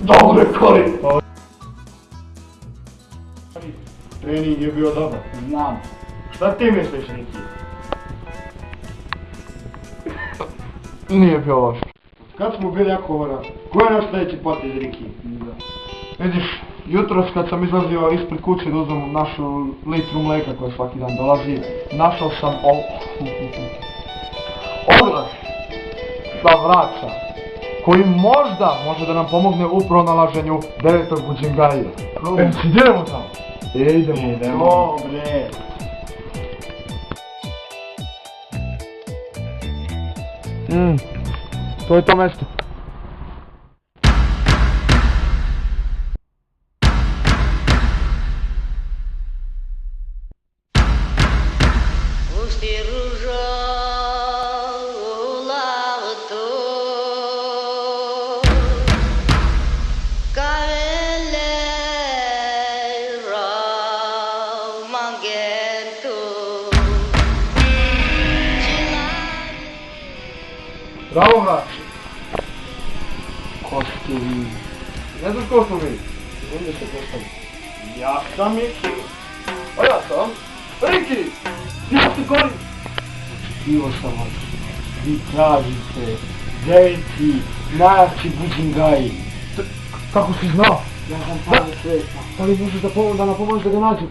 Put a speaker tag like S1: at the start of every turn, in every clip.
S1: Dobre, Kori! Trening je bio dobar.
S2: Znam.
S1: Šta ti misliš, Niki? Nije bio loš. Kad smo bili jako vora, ko je naš sljedeći potez, Niki? Vidiš, jutros kad sam izlazio ispred kuće da uzmem našu litru mleka koja svaki dan dolazi, našao sam oglas za vraća, koji možda može da nam pomogne u pronalaženju 9. Buđingajija. Idemo tamo. Idemo.
S2: Dobre.
S1: To je to mesto.
S3: Pusti ružo u lautu, kavele romangentu.
S1: Bravo, vrat. Ko ste vi? Ne znaš ko smo mi? Gdje se postavi? Ja sam Miki. A ja sam Riki. Ja sam Kori. Očekivao sam vas. Vi tražite 9. najjači Buđingaji. Kako si znao?
S2: Ja sam Pavel Sveta.
S1: Da li možeš da nam pomoći da ga nađemo?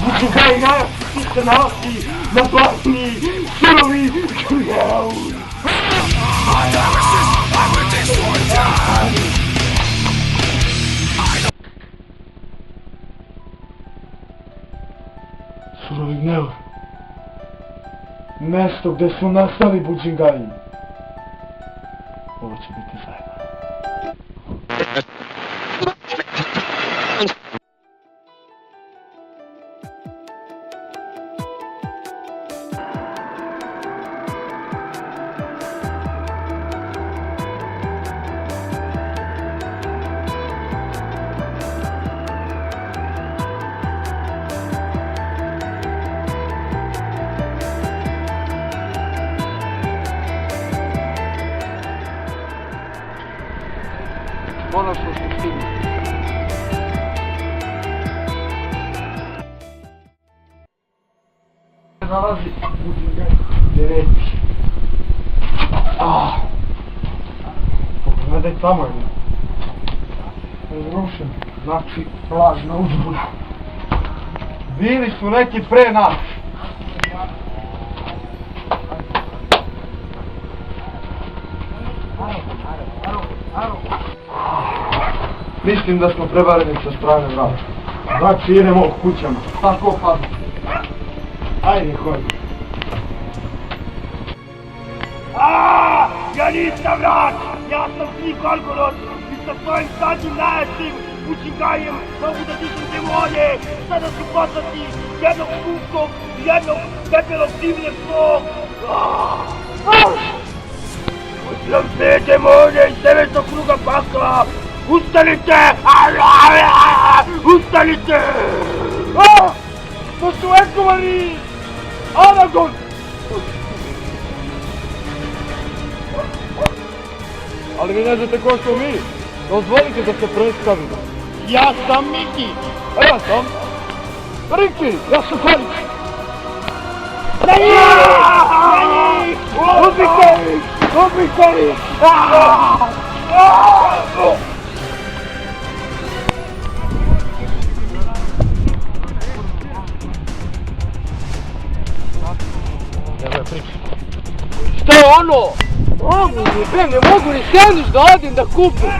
S1: Buđingaji najjači, ti se nalazi na platni, surovi, krvjau. Surovi gnjev. Mesto gdje su nastali Buđingaji. Ovo će biti zajedno. Konačno smo stigli. Nalazi Buđingaj 9. Pogledaj tamo je. Razrušen. Znači, lažna uzbuna. Bili su neki pre nas. Mislim da smo prevareni sa strane vrata. Znači idemo u kućama. Tako pa. Ajde, hodi.
S4: Ja nisam vrat! Ja sam Snik Golgorod i sa svojim sadnjim najjačim Buđingajem mogu da dižem demone! Sada su poslati jednog kukog i jednog debelog divljeg svog! Pozivam sve demone iz 9. kruga pakla! Ustanite! Ustanite! To su ekovani! Aragorn!
S1: Ali vi ne znate ko smo mi. Dozvolite da se predstavimo.
S4: Ja sam Miki!
S1: A ja sam Riki! Ja sam Kori!
S4: Na njih!
S1: Ubite ih! Ubite ih!
S2: Šta je ono? Ne mogu ni sandvič da odim da kupim.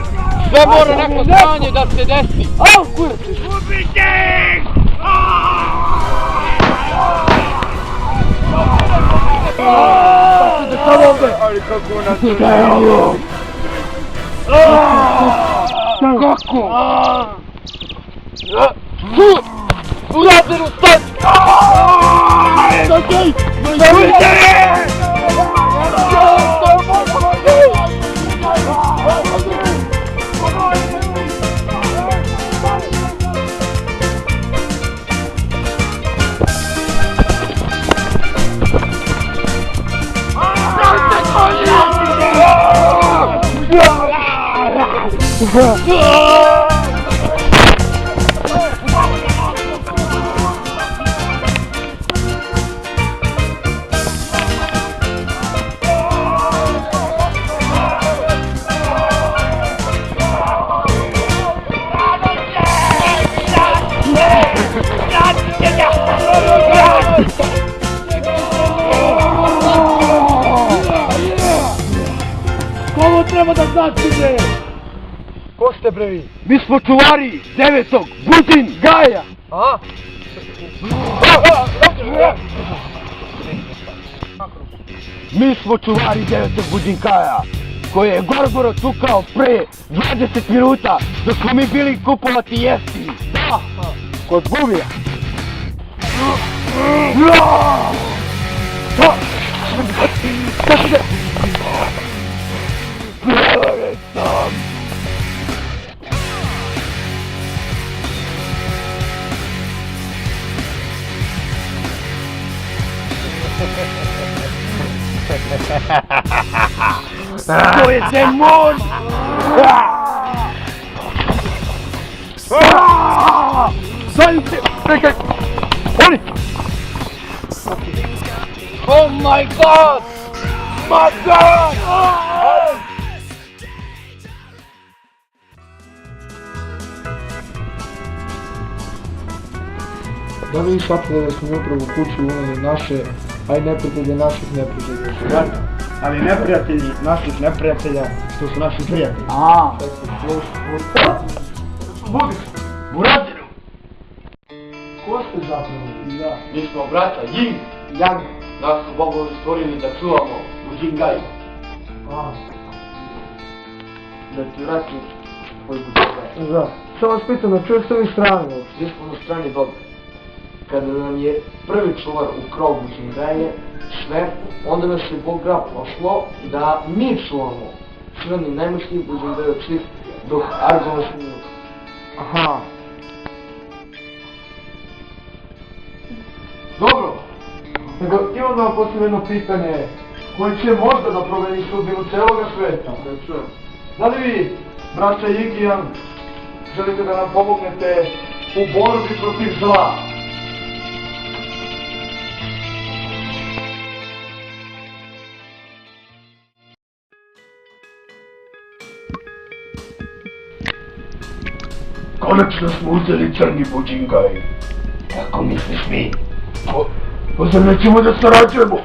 S2: Sve mora neko stranje da se desi. Au, kurac!
S4: Ubite ih!
S1: Ali kako nas
S4: Šta je ovo?
S2: Kako? Ulazeru, stoj!
S4: Čekaj! Ovo treba da znači, bre!
S2: Ko ste bre vi?
S4: Mi smo čuvari 9. Budin Gaja!
S2: A?
S4: Mi smo čuvari 9. Budinkaja, koje je Gorgoro tukao pre 20 minuta dok smo mi bili kupovati jesti. Da, kod Bubija. Šta se de? Prevaren sam. To je demon! Zajim se! Čekaj! Oni!
S2: Oh my god!
S4: My God!
S1: Da li vi shvatili da smo upravo u kuću unali naše, a i neprijatelje naših neprijatelja?
S4: Ali neprijatelji naših neprijatelja, to su naši prijatelji.
S1: Budi!
S2: Burazinu!
S1: Ko ste zapravo? Ja.
S2: Mi smo brata Ying,
S1: Yang.
S2: nas su bogovi stvorili da čuvamo u Džingaju. Da ti vratim tvoj Džingaj.
S1: Da. Samo vas pitam, da čuješ s ovih strane uopšte?
S2: Mi smo na strani dobra. Kada nam je prvi čuvar ukrao Džingaje, sve, onda nas je Boga poslao da mi čuvamo silni nemoćni Džingaju čist dok Argo nas nije.
S1: Aha. Dobro. Nego imam da vam postavim jedno pitanje koje će možda da promeni sudbinu celoga sveta.
S2: Da čujem.
S1: Da li vi, braća Ying i Yang, želite da nam pomognete u borbi protiv zla?
S4: Konačno smo uzeli crni Budingaj. Kako misliš mi? Zar nećemo da sarađujemo?